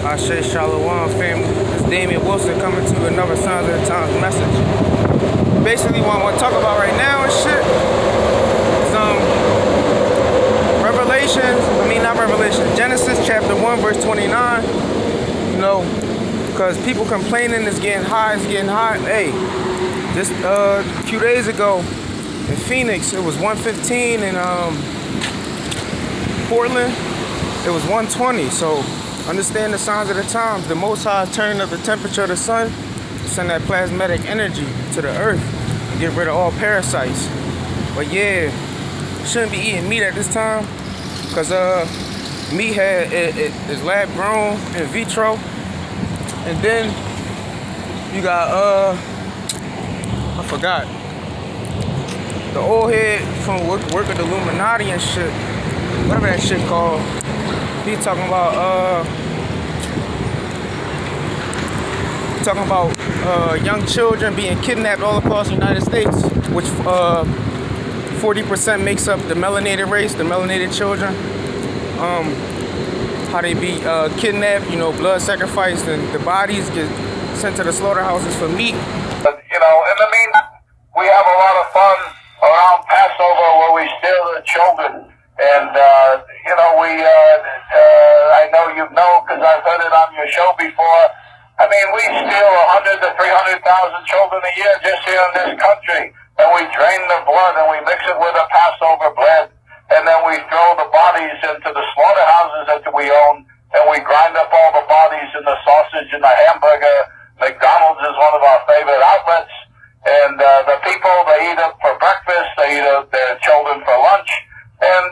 Ashe Shalom family. This is Damian Wilson coming to another Signs of the Times message. Basically what I want to talk about right now and shit is Revelations, not Revelations, Genesis chapter 1 verse 29. You know, because people complaining it's getting hot, Hey, just a few days ago in Phoenix it was 115, in Portland it was 120. So understand the signs of the times. The Most High is turning up the temperature of the sun to send that plasmatic energy to the earth and get rid of all parasites. But yeah, shouldn't be eating meat at this time because meat is lab grown in vitro. And then you got I forgot, the old head from work at the Illuminati and shit, whatever that shit called. He talking about young children being kidnapped all across the United States, which 40% makes up the melanated race, the melanated children. How they be kidnapped, blood sacrificed, and the bodies get sent to the slaughterhouses for meat. But, in the meantime, we have a lot of fun around Passover where we steal the children. And, I know you know because I've heard it on your show before. We steal 100 to 300,000 children a year just here in this country. And we drain the blood and we mix it with a Passover bread. And then we throw the bodies into the slaughterhouses that we own. And we grind up all the bodies in the sausage and the hamburger. McDonald's is one of our favorite outlets. And the people, they eat it for breakfast. They eat their children for lunch. And,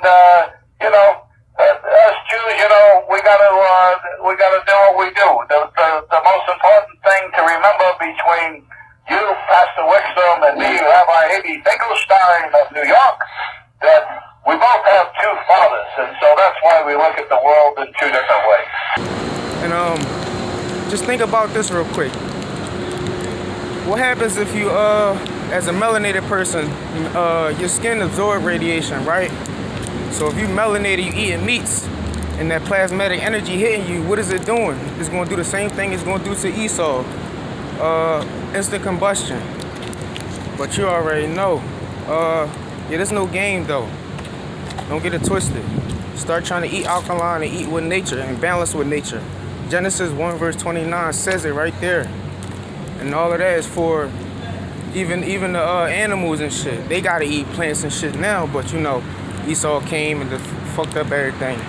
as Jews, we gotta do what we do. The most important thing to remember between you, Pastor Wickstrom, and me, Rabbi Hedy Finkelstein of New York, that we both have two fathers, and so that's why we look at the world in two different ways. And just think about this real quick. What happens if you, as a melanated person, your skin absorbs radiation, right? So if you melanated, you eating meats, and that plasmatic energy hitting you, what is it doing? It's going to do the same thing it's going to do to Esau. Instant combustion. But you already know. There's no game though. Don't get it twisted. Start trying to eat alkaline and eat with nature and balance with nature. Genesis 1 verse 29 says it right there. And all of that is for even the animals and shit. They gotta eat plants and shit now, but Esau came and fucked up everything.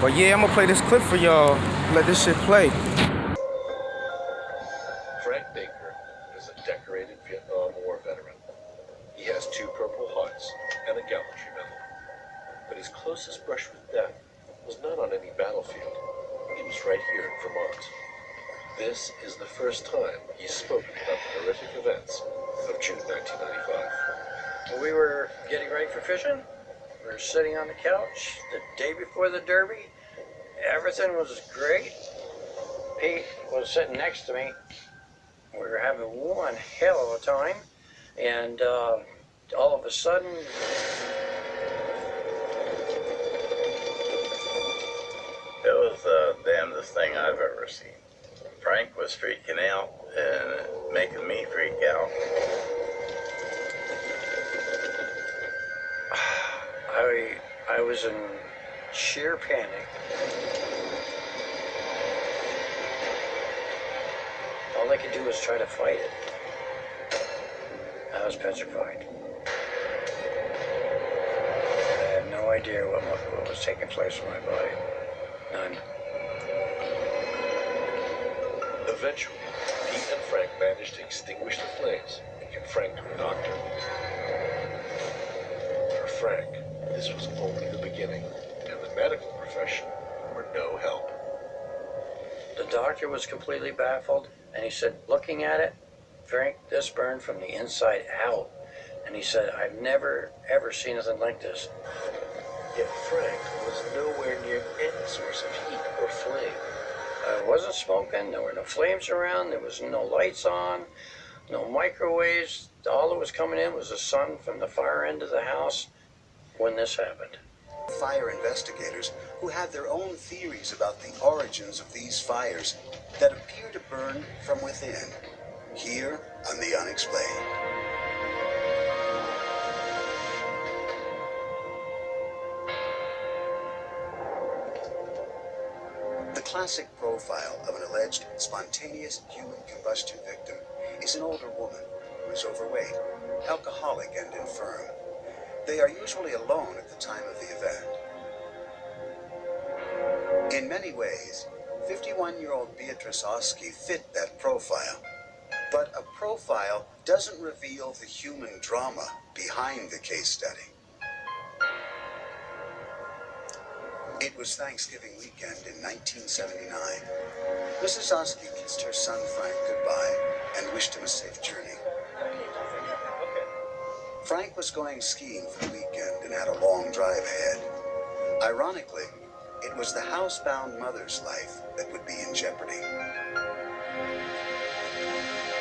But yeah, I'm gonna play this clip for y'all. Let this shit play. Frank Baker is a decorated Vietnam War veteran. He has 2 Purple Hearts and a gallantry medal. But his closest brush with death was not on any battlefield. It was right here in Vermont. This is the first time he's spoken about the horrific events of June 1995. We were getting ready for fishing. We were sitting on the couch the day before the Derby. Everything was great. Pete was sitting next to me. We were having one hell of a time. And all of a sudden, it was the damnedest thing I've ever seen. Frank was freaking out and making me freak out. I was in sheer panic. All I could do was try to fight it. I was petrified. I had no idea what was taking place in my body. None. Eventually, Pete and Frank managed to extinguish the flames and get Frank to a doctor. For Frank, this was only the beginning, and the medical profession were no help. The doctor was completely baffled, and he said, looking at it, Frank, this burned from the inside out. And he said, I've never, ever seen anything like this. Yet Frank was nowhere near any source of heat or flame. I wasn't smoking, there were no flames around, there was no lights on, no microwaves. All that was coming in was the sun from the far end of the house when this happened. Fire investigators who have their own theories about the origins of these fires that appear to burn from within, here on The Unexplained. The classic profile of an alleged spontaneous human combustion victim is an older woman who is overweight, alcoholic, and infirm. They are usually alone at the time of the event. In many ways, 51-year-old Beatrice Oski fit that profile. But a profile doesn't reveal the human drama behind the case study. It was Thanksgiving weekend in 1979. Mrs. Oski kissed her son Frank goodbye and wished him a safe journey. Frank was going skiing for the weekend and had a long drive ahead. Ironically, it was the housebound mother's life that would be in jeopardy.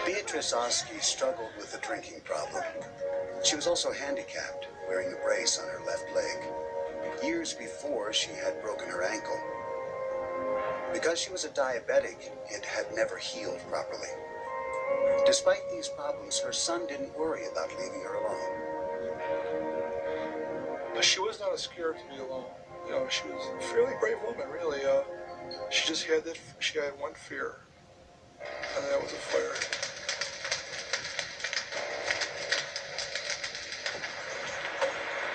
Beatrice Oski struggled with a drinking problem. She was also handicapped, wearing a brace on her left leg. Years before, she had broken her ankle. Because she was a diabetic, it had never healed properly. Despite these problems, her son didn't worry about leaving her alone. She was not scared to be alone. You know, she was a fairly brave woman, really. She just had one fear, and that was a fire.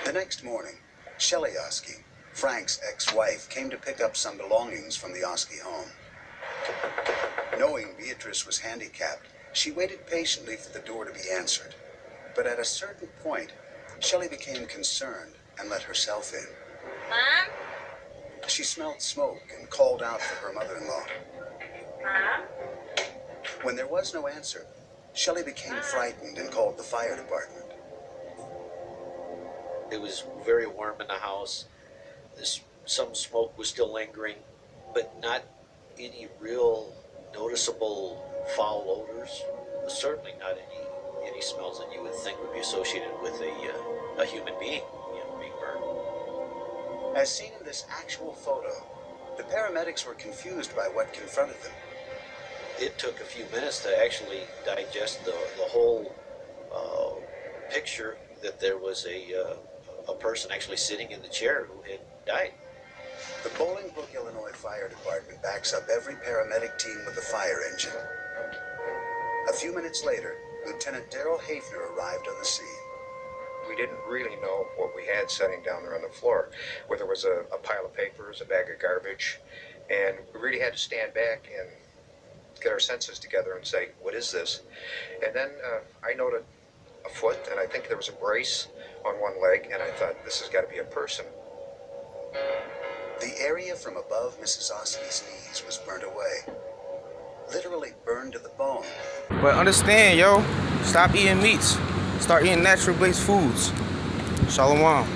The next morning, Shelley Oski, Frank's ex-wife, came to pick up some belongings from the Oski home. Knowing Beatrice was handicapped, she waited patiently for the door to be answered. But at a certain point, Shelley became concerned and let herself in. Mom? She smelled smoke and called out for her mother-in-law. Mom? When there was no answer, Shelley became frightened and called the fire department. It was very warm in the house. Some smoke was still lingering, but not any real noticeable foul odors. Certainly not any smells that you would think would be associated with a human being, being burned. As seen in this actual photo, the paramedics were confused by what confronted them. It took a few minutes to actually digest the whole picture that there was a person actually sitting in the chair who had died. The Bolingbrook, Illinois Fire Department backs up every paramedic team with a fire engine. A few minutes later, Lieutenant Daryl Hafner arrived on the scene. We didn't really know what we had sitting down there on the floor, whether it was a pile of papers, a bag of garbage, and we really had to stand back and get our senses together and say, what is this? And then I noted a foot, and I think there was a brace on one leg, and I thought, this has got to be a person. The area from above Mrs. Oski's knees was burnt away. Literally burned to the bone. But understand, yo, stop eating meats. Start eating natural-based foods. Shalom.